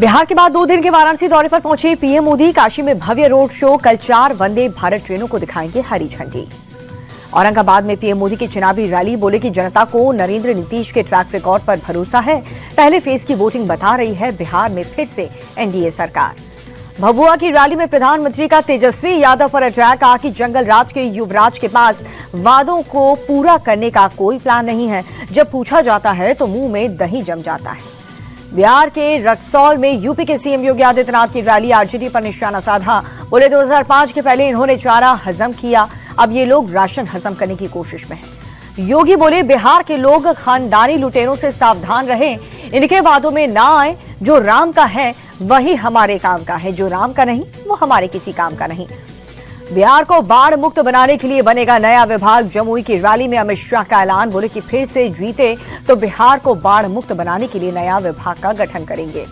बिहार के बाद 2 दिन के वाराणसी दौरे पर पहुंचे पीएम मोदी। काशी में भव्य रोड शो, कल 4 वंदे भारत ट्रेनों को दिखाएंगे हरी झंडी। औरंगाबाद में पीएम मोदी की चुनावी रैली, बोले कि जनता को नरेंद्र नीतीश के ट्रैक रिकॉर्ड पर भरोसा है। पहले फेज की वोटिंग बता रही है बिहार में फिर से एनडीए सरकार। भभुआ की रैली में प्रधानमंत्री का तेजस्वी यादव पर अटैक, कहा कि जंगल राज के युवराज के पास वादों को पूरा करने का कोई प्लान नहीं है। जब पूछा जाता है तो मुंह में दही जम जाता है। बिहार के रक्सौल में यूपी के सीएम योगी आदित्यनाथ की रैली, आरजेडी पर निशाना साधा। बोले 2005 के पहले इन्होंने चारा हजम किया, अब ये लोग राशन हजम करने की कोशिश में हैं। योगी बोले बिहार के लोग खानदानी लुटेरों से सावधान रहें, इनके वादों में ना आए। जो राम का है वही हमारे काम का है, जो राम का नहीं वो हमारे किसी काम का नहीं। बिहार को बाढ़ मुक्त बनाने के लिए बनेगा नया विभाग। जमुई की रैली में अमित शाह का ऐलान, बोले कि फिर से जीते तो बिहार को बाढ़ मुक्त बनाने के लिए नया विभाग का गठन करेंगे।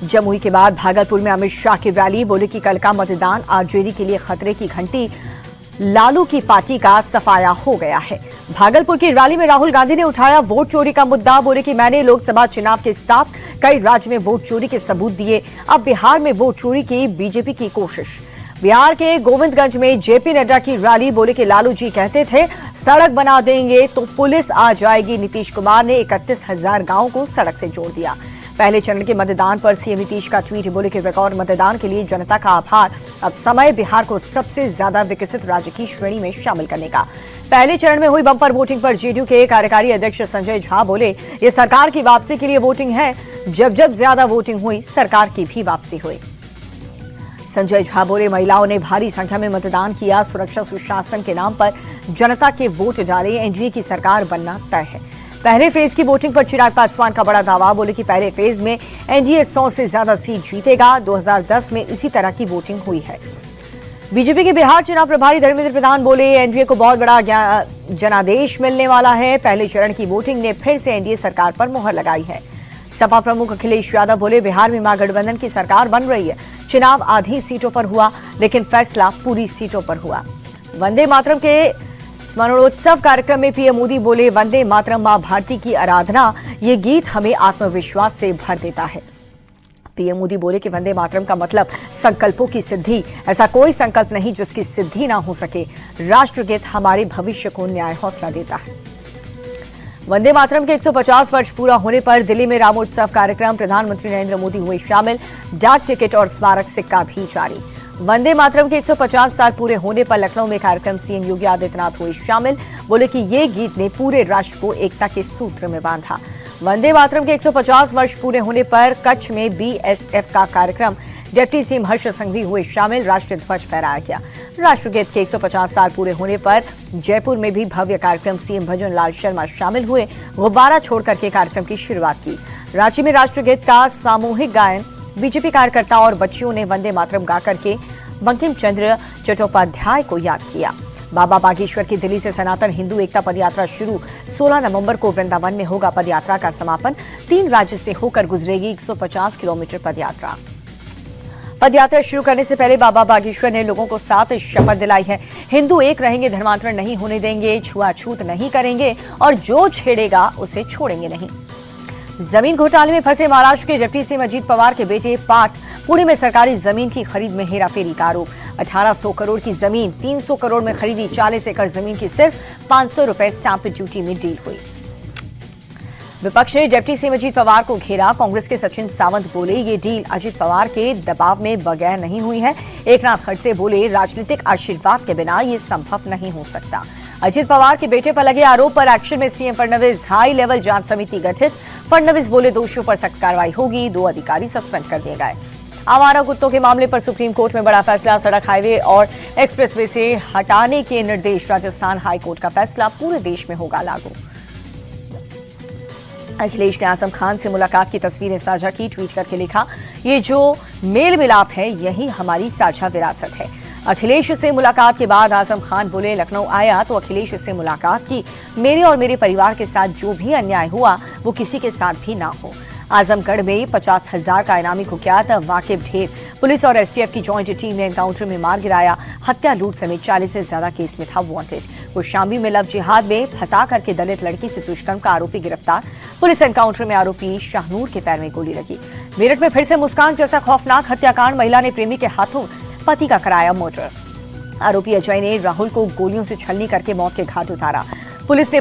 जमुई के बाद भागलपुर में अमित शाह की रैली, बोले कि कल का मतदान आरजेडी के लिए खतरे की घंटी, लालू की पार्टी का सफाया हो गया है। भागलपुर की रैली में राहुल गांधी ने उठाया वोट चोरी का मुद्दा, बोले कि मैंने लोकसभा चुनाव के साथ कई राज्य में वोट चोरी के सबूत दिए, अब बिहार में वोट चोरी की बीजेपी की कोशिश। बिहार के गोविंदगंज में जेपी नड्डा की रैली, बोले कि लालू जी कहते थे सड़क बना देंगे तो पुलिस आ जाएगी। नीतीश कुमार ने 31,000 गांवों को सड़क से जोड़ दिया। पहले चरण के मतदान पर सीएम नीतीश का ट्वीट, बोले कि रिकॉर्ड मतदान के लिए जनता का आभार, अब समय बिहार को सबसे ज्यादा विकसित राज्य की श्रेणी में शामिल करने का। पहले चरण में हुई बंपर वोटिंग पर जेडीयू के कार्यकारी अध्यक्ष संजय झा बोले, ये सरकार की वापसी के लिए वोटिंग है। जब जब ज्यादा वोटिंग हुई, सरकार की भी वापसी हुई। संजय झा बोले, महिलाओं ने भारी संख्या में मतदान किया, सुरक्षा सुशासन के नाम पर जनता के वोट डाले, एनडीए की सरकार बनना तय है। पहले फेज की वोटिंग पर चिराग पासवान का बड़ा दावा, बोले कि पहले फेज में एनडीए 100 से ज्यादा सीट जीतेगा। 2010 में इसी तरह की वोटिंग हुई है। बीजेपी के बिहार चुनाव प्रभारी धर्मेंद्र प्रधान बोले, एनडीए को बहुत बड़ा जनादेश मिलने वाला है। पहले चरण की वोटिंग ने फिर से एनडीए सरकार पर मुहर लगाई है। सपा प्रमुख अखिलेश यादव बोले, बिहार में महागठबंधन की सरकार बन रही है। चुनाव आधी सीटों पर हुआ, लेकिन फैसला पूरी सीटों पर हुआ। वंदे मातरम के स्मरणोत्सव कार्यक्रम में पीएम मोदी बोले, वंदे मातरम मां भारती की आराधना, ये गीत हमें आत्मविश्वास से भर देता है। पीएम मोदी बोले कि वंदे मातरम का मतलब संकल्पों की सिद्धि, ऐसा कोई संकल्प नहीं जिसकी सिद्धि ना हो सके। राष्ट्रगीत हमारे भविष्य को न्याय हौसला देता है। वंदे मातरम के 150 वर्ष पूरा होने पर दिल्ली में रामोत्सव कार्यक्रम, प्रधानमंत्री नरेंद्र मोदी हुए शामिल, डाक टिकट और स्मारक सिक्का भी जारी। वंदे मातरम के 150 साल पूरे होने पर लखनऊ में कार्यक्रम, सीएम योगी आदित्यनाथ हुए शामिल, बोले कि ये गीत ने पूरे राष्ट्र को एकता के सूत्र में बांधा। वंदे मातरम के 150 वर्ष पूरे होने पर कच्छ में बीएसएफ का कार्यक्रम, डिप्टी सीएम हर्ष संघवी हुए शामिल, राष्ट्रीय ध्वज फहराया गया। राष्ट्रगीत के 150 साल पूरे होने पर जयपुर में भी भव्य कार्यक्रम, सीएम भजन लाल शर्मा शामिल हुए, गुब्बारा छोड़कर के कार्यक्रम की शुरुआत की। रांची में राष्ट्रगीत का सामूहिक गायन, बीजेपी कार्यकर्ताओं और बच्चियों ने वंदे मातरम गाकर के बंकिम चंद्र चट्टोपाध्याय को याद किया। बाबा बागेश्वर की दिल्ली से सनातन हिंदू एकता पदयात्रा शुरू, 16 नवंबर को वृंदावन में होगा पदयात्रा का समापन। 3 राज्य से होकर गुजरेगी 150 किलोमीटर पदयात्रा। पदयात्रा शुरू करने से पहले बाबा बागेश्वर ने लोगों को 7 शपथ दिलाई है। हिंदू एक रहेंगे, धर्मांतरण नहीं होने देंगे, छुआछूत नहीं करेंगे और जो छेड़ेगा उसे छोड़ेंगे नहीं। जमीन घोटाले में फंसे महाराष्ट्र के डिप्टी सीएम अजीत पवार के बेटे पार्थ, पुणे में सरकारी जमीन की खरीद में हेराफेरी का आरोप। 1800 करोड़ की जमीन 300 करोड़ में खरीदी, 40 एकड़ जमीन की सिर्फ 500 रुपए स्टाम्प ड्यूटी में डील हुई। विपक्ष ने डिप्टी सीएम अजीत पवार को घेरा। कांग्रेस के सचिन सावंत बोले, ये डील अजीत पवार के दबाव में बगैर नहीं हुई है। एकनाथ खड़से बोले, राजनीतिक आशीर्वाद के बिना ये संभव नहीं हो सकता। अजीत पवार के बेटे पर लगे आरोप पर एक्शन में सीएम फडणवीस, हाई लेवल जांच समिति गठित। फडणवीस बोले, दोषियों पर सख्त कार्रवाई होगी। 2 अधिकारी सस्पेंड कर दिए गए। आवारा कुत्तों के मामले पर सुप्रीम कोर्ट में बड़ा फैसला, सड़क, हाईवे और एक्सप्रेसवे से हटाने के निर्देश। राजस्थान हाईकोर्ट का फैसला पूरे देश में होगा लागू। अखिलेश ने आजम खान से मुलाकात की तस्वीरें साझा की, ट्वीट करके लिखा, ये जो मेल मिलाप है यही हमारी साझा विरासत है। अखिलेश से मुलाकात के बाद आजम खान बोले, लखनऊ आया तो अखिलेश से मुलाकात की, मेरे और मेरे परिवार के साथ जो भी अन्याय हुआ वो किसी के साथ भी ना हो। आजमगढ़ में 50,000 का इनामी कुख्यात वाकिब ढेर पुलिस और एसटीएफ की जॉइंट टीम ने एनकाउंटर में मार गिराया। हत्या, लूट समेत 40 से ज्यादा केस में था वांटेड। कौशाम्बी में लव जिहाद में फंसा करके दलित लड़की से दुष्कर्म का आरोपी गिरफ्तार। पुलिस एनकाउंटर में आरोपी शाहनूर के पैर में गोली लगी। मेरठ में फिर से मुस्कान जैसा खौफनाक हत्याकांड, महिला ने प्रेमी के हाथों पति का कराया मर्डर। आरोपी अजय ने राहुल को गोलियों से छलनी करके मौत के घाट उतारा। पुलिस ने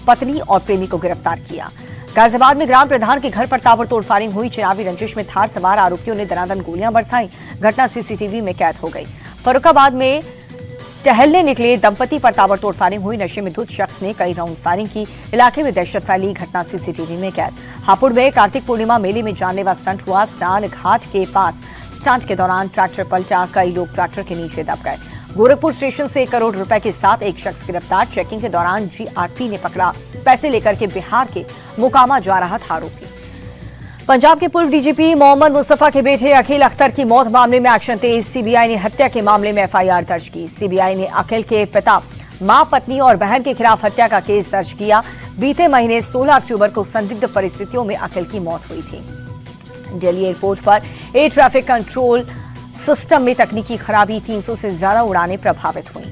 पत्नी और प्रेमी को गिरफ्तार किया। गाजियाबाद में ग्राम प्रधान के घर पर ताबड़तोड़ फायरिंग हुई। चुनावी रंजिश में थार सवार आरोपियों ने दनादन गोलियां बरसाई। घटना सीसीटीवी में कैद हो गई। फर्रुखाबाद में टहलने निकले दंपति पर ताबड़तोड़ फायरिंग हुई। नशे में धुत शख्स ने कई राउंड फायरिंग की। इलाके में दहशत फैली। घटना सीसीटीवी में कैद। हापुड़ में कार्तिक पूर्णिमा मेले में जानलेवा स्टंट हुआ। स्नान घाट के पास स्टंट के दौरान ट्रैक्टर पलटा। कई लोग ट्रैक्टर के नीचे दब गए। गोरखपुर स्टेशन से 1 करोड़ रुपए के साथ एक शख्स गिरफ्तार। चेकिंग के दौरान जीआरपी ने पकड़ा। पैसे लेकर के बिहार के मोकामा जा रहा था आरोपी। पंजाब के पूर्व डीजीपी मोहम्मद मुस्तफा के बेटे अखिल अख्तर की मौत मामले में एक्शन तेज। सीबीआई ने हत्या के मामले में एफआईआर दर्ज की। सीबीआई ने अखिल के पिता, मां, पत्नी और बहन के खिलाफ हत्या का केस दर्ज किया। बीते महीने 16 अक्टूबर को संदिग्ध परिस्थितियों में अखिल की मौत हुई थी। दिल्ली एयरपोर्ट पर एयर ट्रैफिक कंट्रोल सिस्टम में तकनीकी खराबी, 300 से ज्यादा उड़ानें प्रभावित हुई।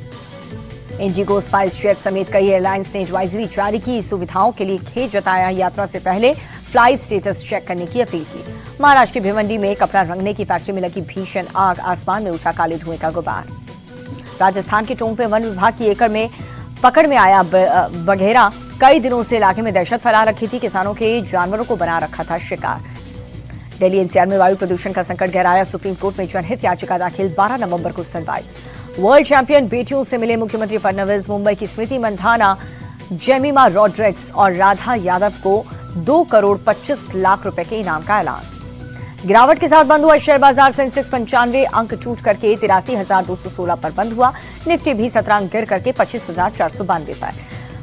इंडिगो, स्पाइस जेट समेत कई एयरलाइंस ने एडवाइजरी जारी की। सुविधाओं के लिए खेद जताया। यात्रा से पहले फ्लाइट स्टेटस चेक करने की अपील की। महाराष्ट्र की भिवंडी में कपड़ा रंगने की फैक्ट्री में लगी भीषण आग। आसमान में उठा काले धुएं का गुबार। राजस्थान के टोंक में वन विभाग की एकड़ में पकड़ में आया बघेरा। कई दिनों से इलाके में दहशत फैला रखी थी। किसानों के जानवरों को बना रखा था शिकार। दिल्ली एनसीआर में वायु प्रदूषण का संकट गहराया। सुप्रीम कोर्ट में जनहित याचिका दाखिल, 12 नवंबर को सुनवाई। वर्ल्ड चैंपियन बेटियों से मिले मुख्यमंत्री फडणवीस। मुंबई की स्मृति मंधाना, जेमिमा रॉड्रिक्स और राधा यादव को 2 करोड़ 25 लाख रुपए के इनाम का ऐलान। गिरावट के साथ बंद हुआ शेयर बाजार। सेंसेक्स 95 अंक टूट करके 83,216 पर बंद हुआ। निफ्टी भी 17 अंक गिर करके 25,492 पर।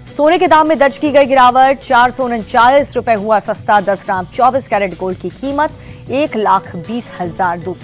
सोने के दाम में दर्ज की गई गिरावट। 439 रुपए हुआ सस्ता 10 ग्राम 24 कैरेट गोल्ड की कीमत 1,20,200।